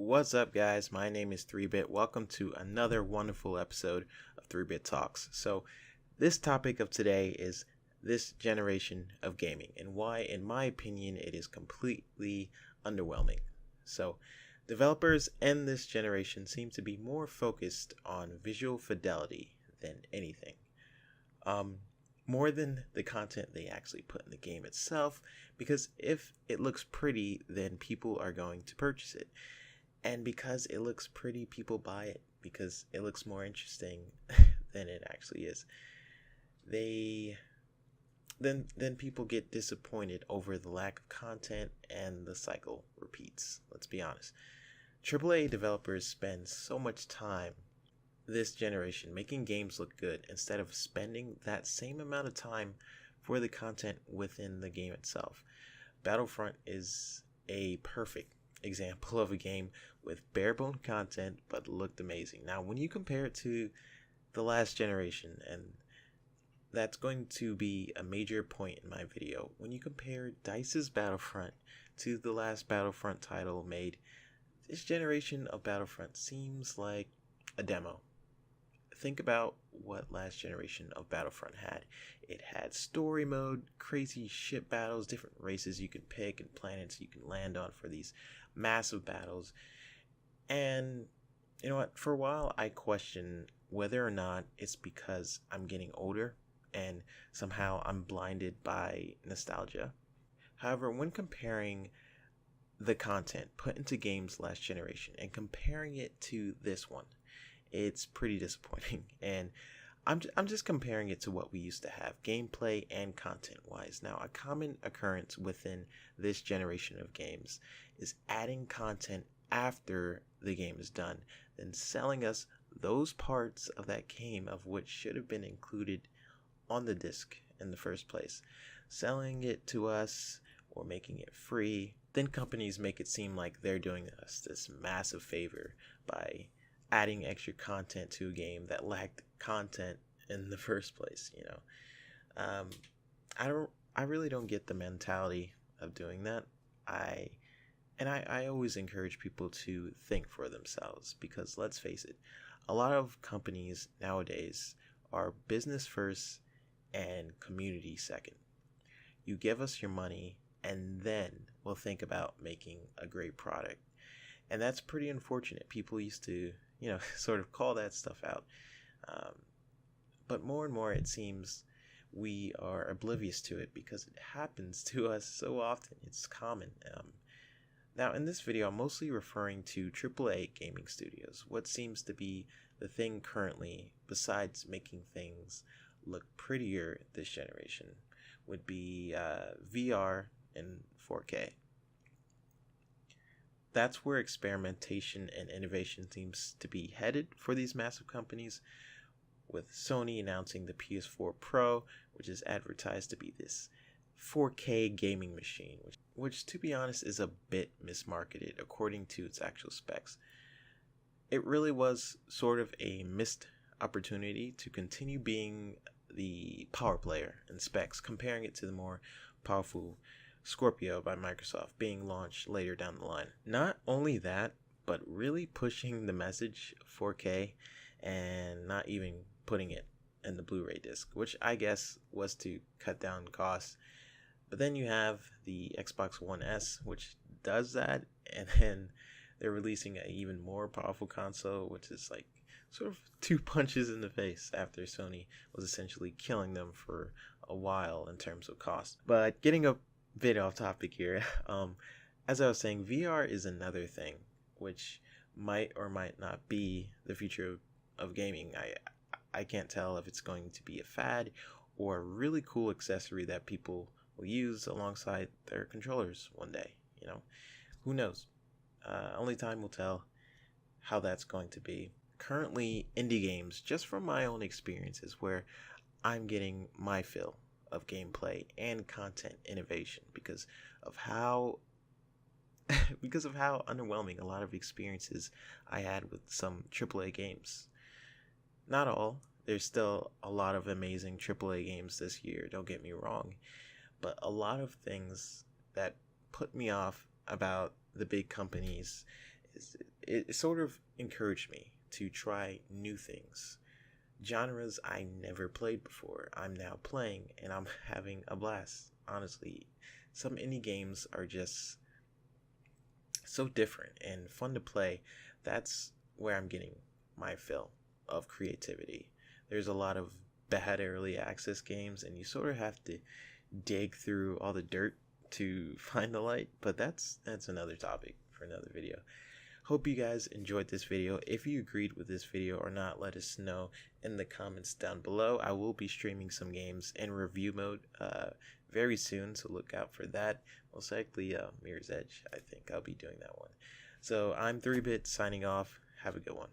What's up, guys? My name is 3-Bit. Welcome to another wonderful episode of 3-Bit Talks. So, this topic of today is this generation of gaming and why, in my opinion, it is completely underwhelming. So, developers in this generation seem to be more focused on visual fidelity than anything. More than the content they actually put in the game itself, because if it looks pretty, then people are going to purchase it. And because it looks pretty, people buy it because it looks more interesting than it actually is. Then people get disappointed over the lack of content and the cycle repeats. Let's be honest. AAA developers spend so much time this generation making games look good instead of spending that same amount of time for the content within the game itself. Battlefront is a perfect example of a game with bare-bone content but looked amazing. Now, when you compare it to the last generation, and that's going to be a major point in my video, when you compare DICE's Battlefront to the last Battlefront title made, this generation of Battlefront seems like a demo. Think about what last generation of Battlefront had. It had story mode, crazy ship battles, different races you can pick and planets you can land on for these massive battles. And you know what? For a while I questioned whether or not it's because I'm getting older and somehow I'm blinded by nostalgia. However, when comparing the content put into games last generation and comparing it to this one, it's pretty disappointing. And I'm just comparing it to what we used to have, gameplay and content wise. Now, a common occurrence within this generation of games is adding content after the game is done, then selling us those parts of that game of which should have been included on the disc in the first place, selling it to us or making it free. Then companies make it seem like they're doing us this massive favor by adding extra content to a game that lacked content in the first place. I really don't get the mentality of doing that. I always encourage people to think for themselves, because let's face it, a lot of companies nowadays are business first and community second. You give us your money and then we'll think about making a great product. And that's pretty unfortunate. People used to sort of call that stuff out. But more and more it seems we are oblivious to it because it happens to us so often. It's common. Now, in this video, I'm mostly referring to AAA gaming studios. What seems to be the thing currently, besides making things look prettier this generation, would be VR and 4K. That's where experimentation and innovation seems to be headed for these massive companies, with Sony announcing the PS4 Pro, which is advertised to be this 4K gaming machine, which to be honest is a bit mismarketed according to its actual specs. It really was sort of a missed opportunity to continue being the power player in specs, comparing it to the more powerful Scorpio by Microsoft being launched later down the line. Not only that, but really pushing the message 4K and not even putting it in the Blu-ray disc, which I guess was to cut down costs. But then you have the Xbox One S, which does that, and then they're releasing an even more powerful console, which is like sort of two punches in the face after Sony was essentially killing them for a while in terms of cost. But getting a bit off topic here, as I was saying, VR is another thing which might or might not be the future of gaming. I can't tell if it's going to be a fad or a really cool accessory that people will use alongside their controllers one day. Who knows? Only time will tell how that's going to be. Currently, indie games, just from my own experiences, where I'm getting my fill of gameplay and content innovation because of how underwhelming a lot of experiences I had with some AAA games. Not all. There's still a lot of amazing AAA games this year, don't get me wrong, but a lot of things that put me off about the big companies it sort of encouraged me to try new things. Genres I never played before, I'm now playing, and I'm having a blast. Honestly, some indie games are just so different and fun to play. That's where I'm getting my fill of creativity. There's a lot of bad early access games, and you sort of have to dig through all the dirt to find the light, but that's another topic for another video. Hope you guys enjoyed this video. If you agreed with this video or not, let us know in the comments down below. I will be streaming some games in review mode very soon, so look out for that. Most likely Mirror's Edge. I think I'll be doing that one. So I'm 3-Bit signing off. Have a good one.